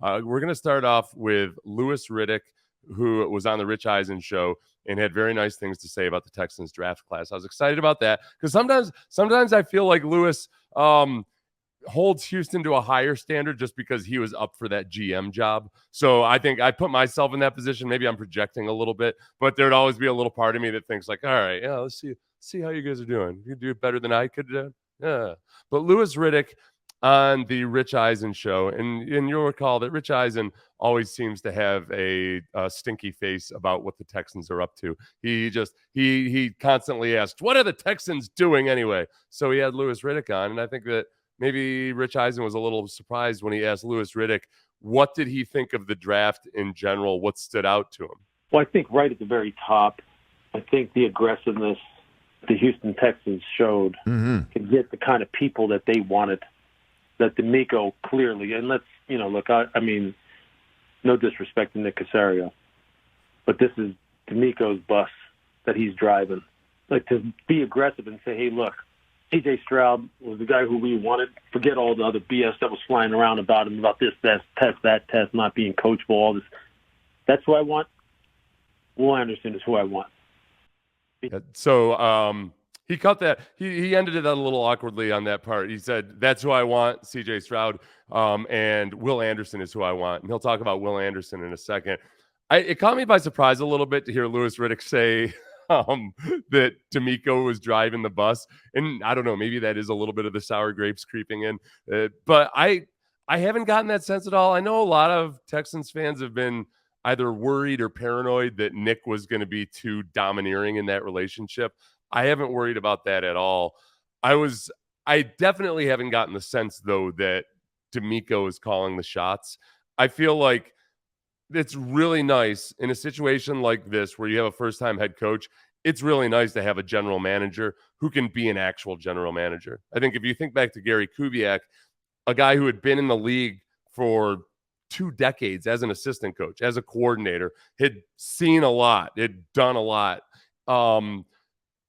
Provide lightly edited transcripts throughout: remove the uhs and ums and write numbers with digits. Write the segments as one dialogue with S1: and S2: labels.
S1: We're going to start off with Louis Riddick, who was on the Rich Eisen Show and had very nice things to say about the Texans draft class. I was excited about that because sometimes I feel like Louis holds Houston to a higher standard just because he was up for that GM job. So I think I put myself in that position. Maybe I'm projecting a little bit, but there'd always be a little part of me that thinks like, all right, yeah, let's see how you guys are doing. You do it better than I could. Yeah. But Louis Riddick on the Rich Eisen Show, and you'll recall that Rich Eisen always seems to have a stinky face about what the Texans are up to. He constantly asks, what are the Texans doing anyway? So he had Louis Riddick on, and I think that maybe Rich Eisen was a little surprised when he asked Louis Riddick, what did he think of the draft in general? What stood out to him?
S2: Well, I think right at the very top, I think the aggressiveness the Houston Texans showed to get the kind of people that they wanted, that DeMeco clearly, and let's, look, I mean, no disrespect to Nick Caserio, but this is DeMeco's bus that he's driving. Like, to be aggressive and say, hey, look, C.J. Stroud was the guy who we wanted. Forget all the other BS that was flying around about him, about this test, that test, not being coachable, all this. That's who I want. Will Anderson is who I want.
S1: So he cut that. He ended it a little awkwardly on that part. He said, that's who I want, C.J. Stroud, and Will Anderson is who I want. And he'll talk about Will Anderson in a second. It caught me by surprise a little bit to hear Louis Riddick say that DeMeco was driving the bus. And I don't know, maybe that is a little bit of the sour grapes creeping in. But I haven't gotten that sense at all. I know a lot of Texans fans have been either worried or paranoid that Nick was going to be too domineering in that relationship. I haven't worried about that at all. I definitely haven't gotten the sense, though, that DeMeco is calling the shots. I feel like it's really nice in a situation like this where you have a first-time head coach. It's really nice to have a general manager who can be an actual general manager. I think if you think back to Gary Kubiak, a guy who had been in the league for 2 decades as an assistant coach, as a coordinator, had seen a lot, had done a lot.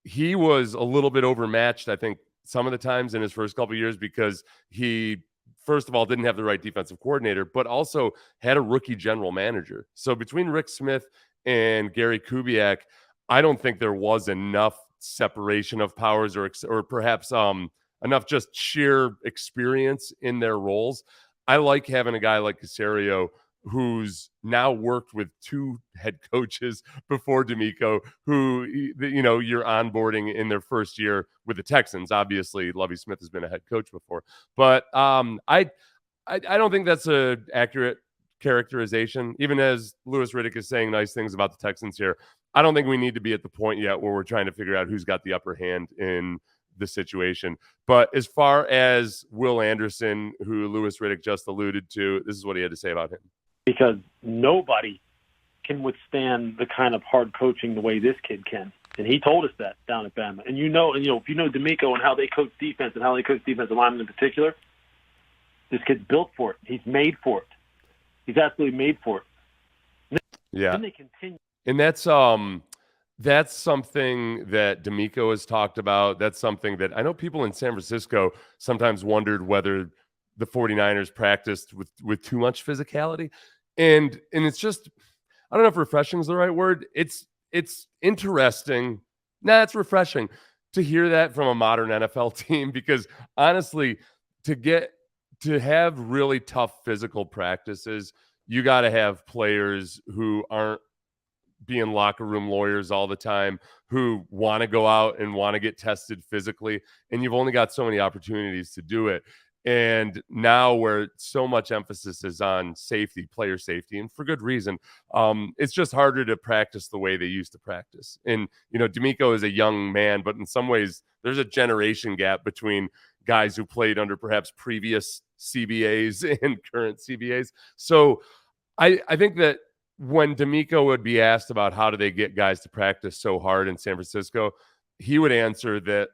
S1: He was a little bit overmatched, I think, some of the times in his first couple of years because he, first of all, didn't have the right defensive coordinator, but also had a rookie general manager. So between Rick Smith and Gary Kubiak, I don't think there was enough separation of powers or perhaps enough just sheer experience in their roles. I like having a guy like Caserio, who's now worked with 2 head coaches before DeMeco, who, you're onboarding in their first year with the Texans. Obviously, Lovie Smith has been a head coach before. But I don't think that's an accurate characterization. Even as Louis Riddick is saying nice things about the Texans here, I don't think we need to be at the point yet where we're trying to figure out who's got the upper hand in the situation. But as far as Will Anderson, who Louis Riddick just alluded to, this is what he had to say about him.
S2: Because nobody can withstand the kind of hard coaching the way this kid can. And he told us that down at Bama. And if you know DeMeco and how they coach defense and how they coach defensive linemen in particular, this kid's built for it. He's made for it. He's absolutely made for it.
S1: Yeah.
S2: Then they continue.
S1: And that's something that DeMeco has talked about. That's something that I know people in San Francisco sometimes wondered whether the 49ers practiced with too much physicality. And it's just, I don't know if refreshing is the right word. It's interesting. It's refreshing to hear that from a modern NFL team, because honestly, to have really tough physical practices, you got to have players who aren't being locker room lawyers all the time, who want to go out and want to get tested physically. And you've only got so many opportunities to do it. And now where so much emphasis is on safety, player safety, and for good reason, it's just harder to practice the way they used to practice. And, DeMeco is a young man, but in some ways there's a generation gap between guys who played under perhaps previous CBAs and current CBAs. So I think that when DeMeco would be asked about how do they get guys to practice so hard in San Francisco, he would answer that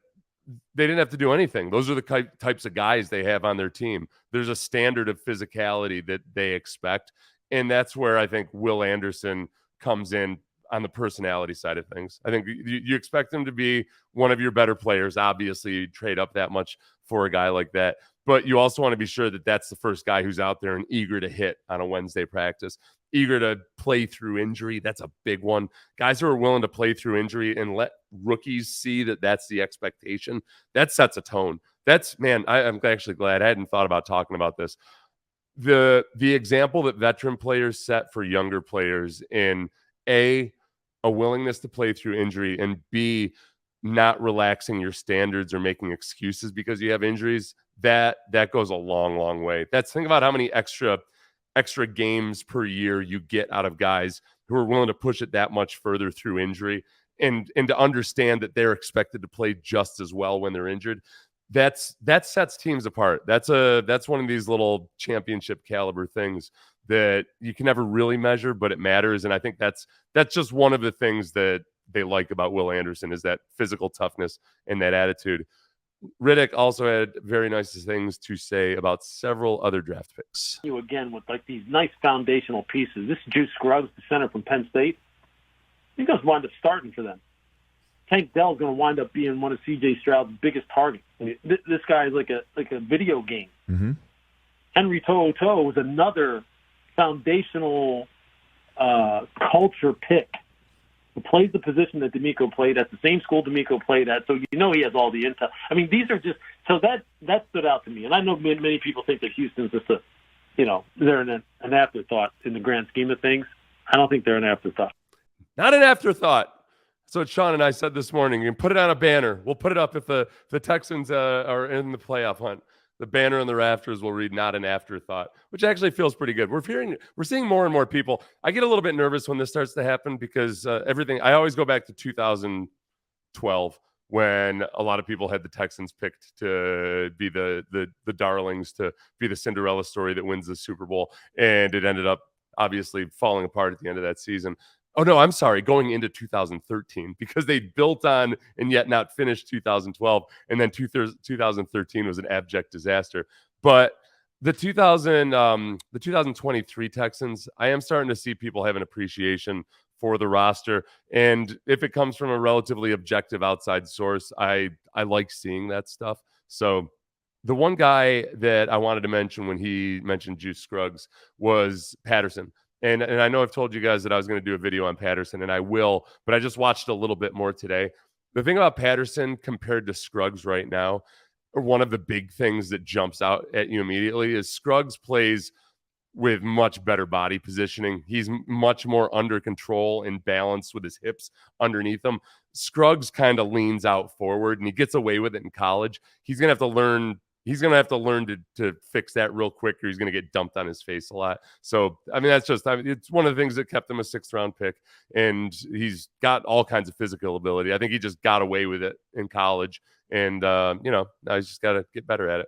S1: they didn't have to do anything. Those are the types of guys they have on their team. There's a standard of physicality that they expect. And that's where I think Will Anderson comes in. on the personality side of things. I think you expect him to be one of your better players. Obviously, you trade up that much for a guy like that, but you also want to be sure that that's the first guy who's out there and eager to hit on a Wednesday practice, eager to play through injury. That's a big one. Guys who are willing to play through injury and let rookies see that that's the expectation, that sets a tone. I'm actually glad I hadn't thought about talking about this. The example that veteran players set for younger players in a willingness to play through injury, and B, not relaxing your standards or making excuses because you have injuries, that goes a long way. Think about how many extra games per year you get out of guys who are willing to push it that much further through injury, and to understand that they're expected to play just as well when they're injured. That sets teams apart. That's one of these little championship caliber things that you can never really measure, but it matters. And I think that's just one of the things that they like about Will Anderson, is that physical toughness and that attitude. Riddick also had very nice things to say about several other draft picks.
S2: You again with like these nice foundational pieces. This Juice Scruggs, the center from Penn State, he's going to wind up starting for them. Tank Dell is going to wind up being one of C.J. Stroud's biggest targets. I mean, this guy is like a video game.
S3: Mm-hmm.
S2: Henry To'oTo'o was another foundational culture pick who plays the position that DeMeco played at, the same school DeMeco played at, so you know he has all the intel. I mean, these are just – so that stood out to me. And I know many people think that Houston's just they're an afterthought in the grand scheme of things. I don't think they're an afterthought.
S1: Not an afterthought. So Sean and I said this morning, you can put it on a banner. We'll put it up if the Texans are in the playoff hunt. The banner on the rafters will read "not an afterthought," which actually feels pretty good. We're seeing more and more people. I get a little bit nervous when this starts to happen because everything. I always go back to 2012 when a lot of people had the Texans picked to be the darlings, to be the Cinderella story that wins the Super Bowl, and it ended up obviously falling apart at the end of that season. Oh, no, I'm sorry, going into 2013, because they built on and yet not finished 2012, and then 2013 was an abject disaster. But the 2023 Texans, I am starting to see people have an appreciation for the roster, and if it comes from a relatively objective outside source, I like seeing that stuff. So the one guy that I wanted to mention when he mentioned Juice Scruggs was Patterson. And I know I've told you guys that I was going to do a video on Patterson, and I will, but I just watched a little bit more today. The thing about Patterson compared to Scruggs right now, or one of the big things that jumps out at you immediately, is Scruggs plays with much better body positioning. He's much more under control and balanced with his hips underneath him. Scruggs kind of leans out forward, and he gets away with it in college. He's going to have to learn to fix that real quick, or he's going to get dumped on his face a lot. So, I mean, it's one of the things that kept him a 6th-round pick, and he's got all kinds of physical ability. I think he just got away with it in college, and, now he's just got to get better at it.